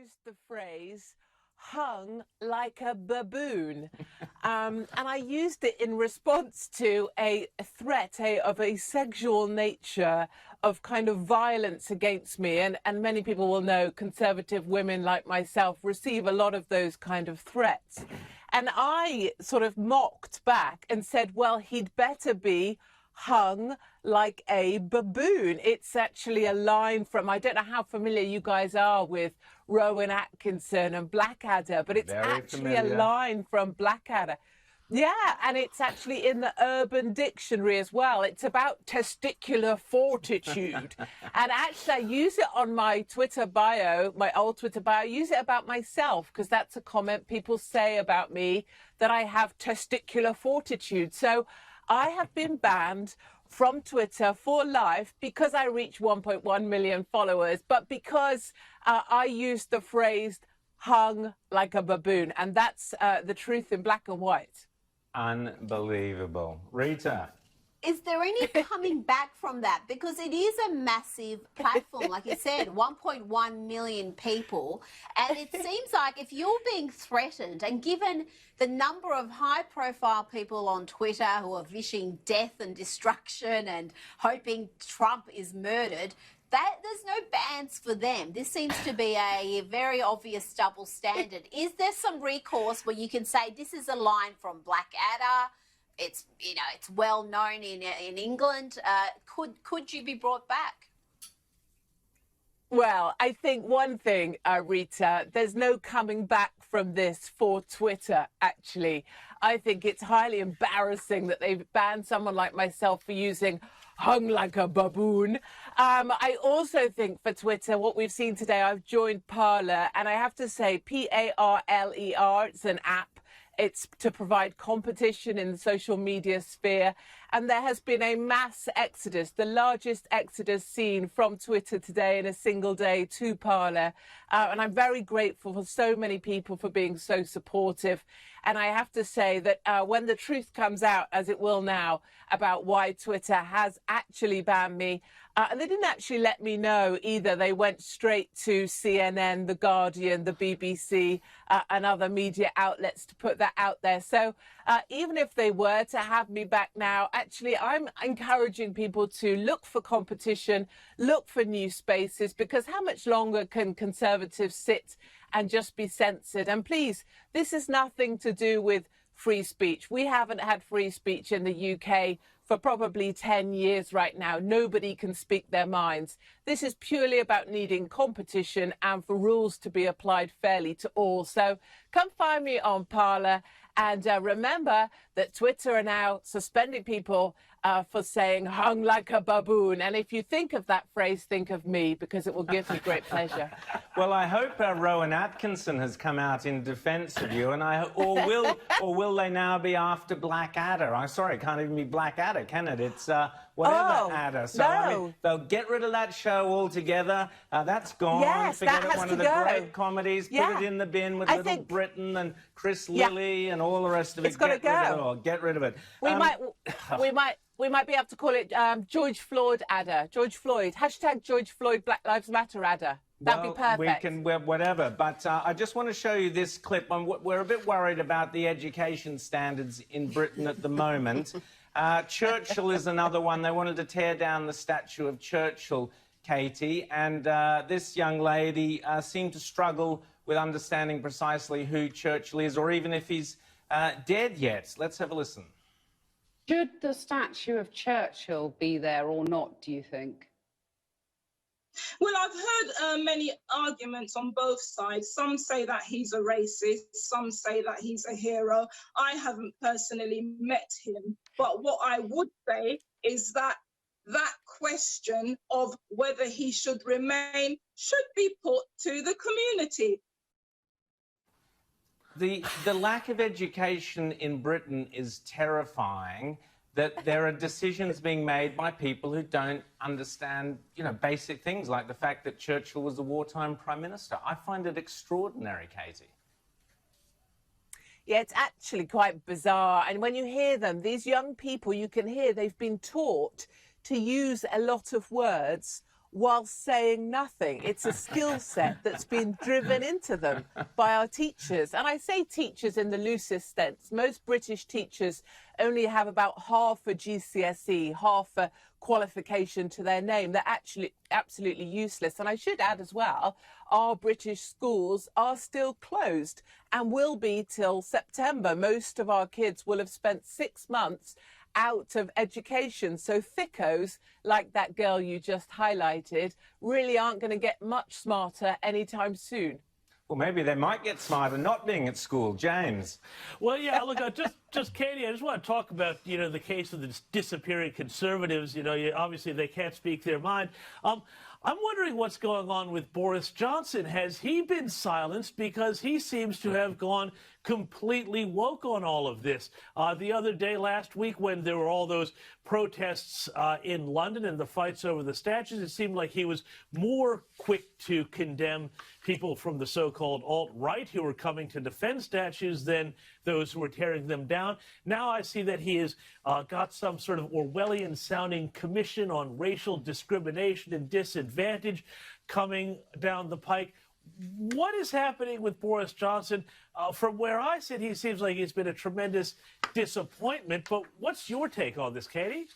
used the phrase hung like a baboon. And I used it in response to a threat of a sexual nature of kind of violence against me. And many people will know conservative women like myself receive a lot of those kind of threats. And I sort of mocked back and said, well, he'd better be hung like a baboon. It's actually a line from, I don't know how familiar you guys are with Rowan Atkinson and Blackadder, but it's actually a line from Blackadder. Yeah, and it's actually in the Urban Dictionary as well. It's about testicular fortitude. And actually, I use it on my Twitter bio, my old Twitter bio. I use it about myself because that's a comment people say about me, that I have testicular fortitude. So I have been banned from Twitter for life because I reach 1.1 million followers, but because I used the phrase hung like a baboon. And that's the truth in black and white. Unbelievable. Rita. Is there any coming back from that? Because it is a massive platform, like you said, 1.1 million people. And it seems like if you're being threatened, and given the number of high-profile people on Twitter who are wishing death and destruction and hoping Trump is murdered, that there's no bans for them. This seems to be a very obvious double standard. Is there some recourse where you can say this is a line from Blackadder? It's, you know, it's well known in England. Could you be brought back? Well, I think one thing, Rita, there's no coming back from this for Twitter, actually. I think it's highly embarrassing that they've banned someone like myself for using hung like a baboon. I also think for Twitter, what we've seen today, I've joined Parler, and I have to say, Parler, it's an app. It's to provide competition in the social media sphere. And there has been a mass exodus, the largest exodus seen from Twitter today in a single day to Parler. And I'm very grateful for so many people for being so supportive. And I have to say that when the truth comes out, as it will now, about why Twitter has actually banned me, and they didn't actually let me know either. They went straight to CNN, The Guardian, the BBC, and other media outlets to put that out there. So even if they were to have me back now, actually, I'm encouraging people to look for competition, look for new spaces, because how much longer can conservatives sit and just be censored? And please, this is nothing to do with free speech. We haven't had free speech in the UK for probably 10 years right now. Nobody can speak their minds. This is purely about needing competition and for rules to be applied fairly to all. So come find me on Parler. And remember that Twitter are now suspending people for saying hung like a baboon. And if you think of that phrase, think of me, because it will give me great pleasure. Well, I hope Rowan Atkinson has come out in defence of you, and or will they now be after Blackadder? I'm sorry, it can't even be Blackadder, can it? It's whatever adder. So no. I mean, they'll get rid of that show altogether. That's gone. Yes, Forget that it. has One to of the go. great comedies. Yeah. Put it in the bin with Little Britain and Chris Yeah. Lilly and all the rest of it. It's got to go. Get rid of it. We might be able to call it George Floyd adder. George Floyd. Hashtag George Floyd Black Lives Matter adder. That'd be perfect. We can, whatever. But I just want to show you this clip. We're a bit worried about the education standards in Britain at the moment. Churchill is another one. They wanted to tear down the statue of Churchill, Katie. And this young lady seemed to struggle with understanding precisely who Churchill is, or even if he's dead yet. Let's have a listen. Should the statue of Churchill be there or not, do you think? Well, I've heard many arguments on both sides. Some say that he's a racist, some say that he's a hero. I haven't personally met him, but what I would say is that that question of whether he should remain should be put to the community. The lack of education in Britain is terrifying, that there are decisions being made by people who don't understand, you know, basic things like the fact that Churchill was a wartime prime minister. I find it extraordinary, Katie. Yeah, it's actually quite bizarre. And when you hear them, these young people, you can hear they've been taught to use a lot of words while saying nothing. It's a skill set that's been driven into them by our teachers. And I say teachers in the loosest sense. Most British teachers only have about half a GCSE, half a qualification to their name. They're actually absolutely useless. And I should add as well, our British schools are still closed and will be till September. Most of our kids will have spent 6 months out of education. So thickos, like that girl you just highlighted, really aren't going to get much smarter anytime soon. Well, maybe they might get smarter not being at school. James. Well, yeah, look, just Katie, I just want to talk about, the case of the disappearing conservatives. Obviously they can't speak their mind. I'm wondering what's going on with Boris Johnson. Has he been silenced? Because he seems to have gone completely woke on all of this. The other day, last week, when there were all those protests in London and the fights over the statues, it seemed like he was more quick to condemn people from the so-called alt-right who were coming to defend statues than those who were tearing them down. Now I see that he has got some sort of Orwellian-sounding commission on racial discrimination and disadvantage coming down the pike. What is happening with Boris Johnson? From where I sit, he seems like he's been a tremendous disappointment. But what's your take on this, Katie?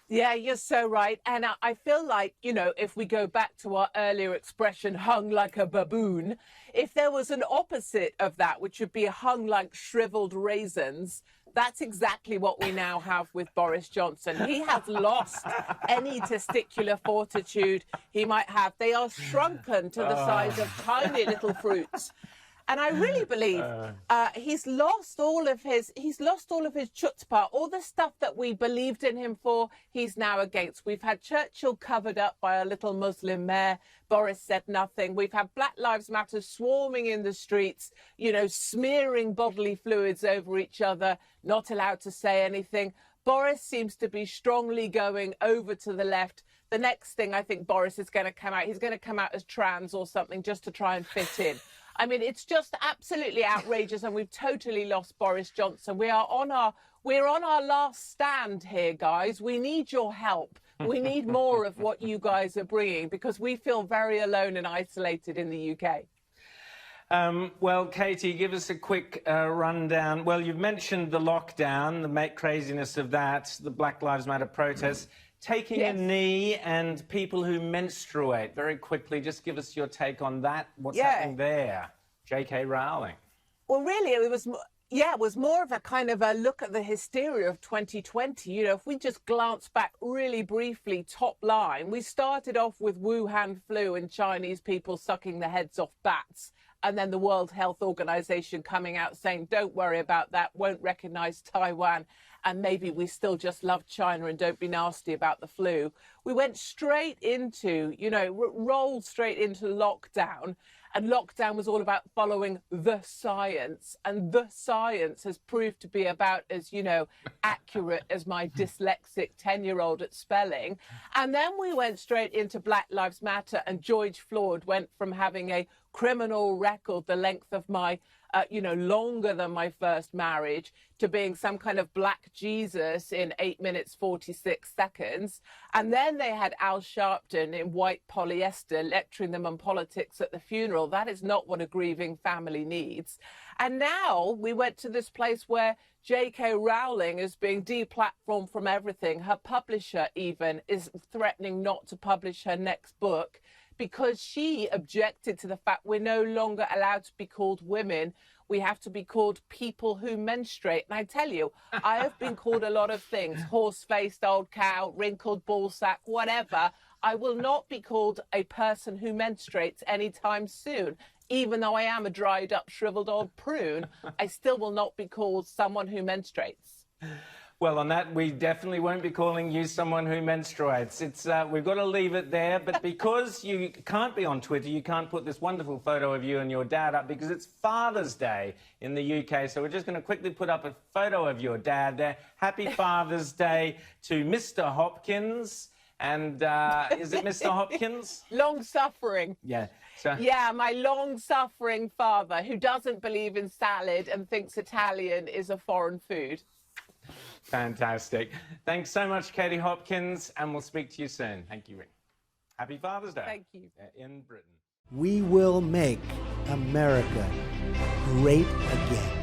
Yeah, you're so right. And I feel like, if we go back to our earlier expression, hung like a baboon, if there was an opposite of that, which would be hung like shriveled raisins, that's exactly what we now have with Boris Johnson. He has lost any testicular fortitude he might have. They are shrunken to the size of tiny little fruits. And I really believe he's lost all of his chutzpah, all the stuff that we believed in him for, he's now against. We've had Churchill covered up by a little Muslim mayor. Boris said nothing. We've had Black Lives Matter swarming in the streets, smearing bodily fluids over each other, not allowed to say anything. Boris seems to be strongly going over to the left. The next thing I think Boris is going to come out, he's going to come out as trans or something just to try and fit in. I mean, it's just absolutely outrageous, and we've totally lost Boris Johnson. We're on our last stand here, guys. We need your help. We need more of what you guys are bringing, because we feel very alone and isolated in the UK. Well, Katie, give us a quick rundown. Well, you've mentioned the lockdown, the craziness of that, the Black Lives Matter protests. Taking a knee and people who menstruate. Very quickly, just give us your take on that. What's happening there? J.K. Rowling. Well, really, it was more of a kind of a look at the hysteria of 2020. If we just glance back really briefly, top line, we started off with Wuhan flu and Chinese people sucking the heads off bats. And then the World Health Organization coming out saying, don't worry about that, won't recognize Taiwan, and maybe we still just love China and don't be nasty about the flu. We went straight into, rolled straight into lockdown. And lockdown was all about following the science. And the science has proved to be about as, accurate as my dyslexic 10-year-old at spelling. And then we went straight into Black Lives Matter, and George Floyd went from having a criminal record the length of my, longer than my first marriage, to being some kind of black Jesus in 8 minutes, 46 seconds. And then they had Al Sharpton in white polyester lecturing them on politics at the funeral. That is not what a grieving family needs. And now we went to this place where J.K. Rowling is being deplatformed from everything. Her publisher even is threatening not to publish her next book, because she objected to the fact we're no longer allowed to be called women. We have to be called people who menstruate. And I tell you, I have been called a lot of things: horse-faced old cow, wrinkled ballsack, whatever. I will not be called a person who menstruates anytime soon. Even though I am a dried up, shriveled old prune, I still will not be called someone who menstruates. Well, on that, we definitely won't be calling you someone who menstruates. We've got to leave it there. But because you can't be on Twitter, you can't put this wonderful photo of you and your dad up, because it's Father's Day in the UK. So we're just going to quickly put up a photo of your dad there. Happy Father's Day to Mr. Hopkins. And is it Mr. Hopkins? Long-suffering. Yeah. Yeah, my long-suffering father, who doesn't believe in salad and thinks Italian is a foreign food. Fantastic. Thanks so much, Katie Hopkins, and we'll speak to you soon. Thank you. Happy Father's Day. Thank you. In Britain. We will make America great again.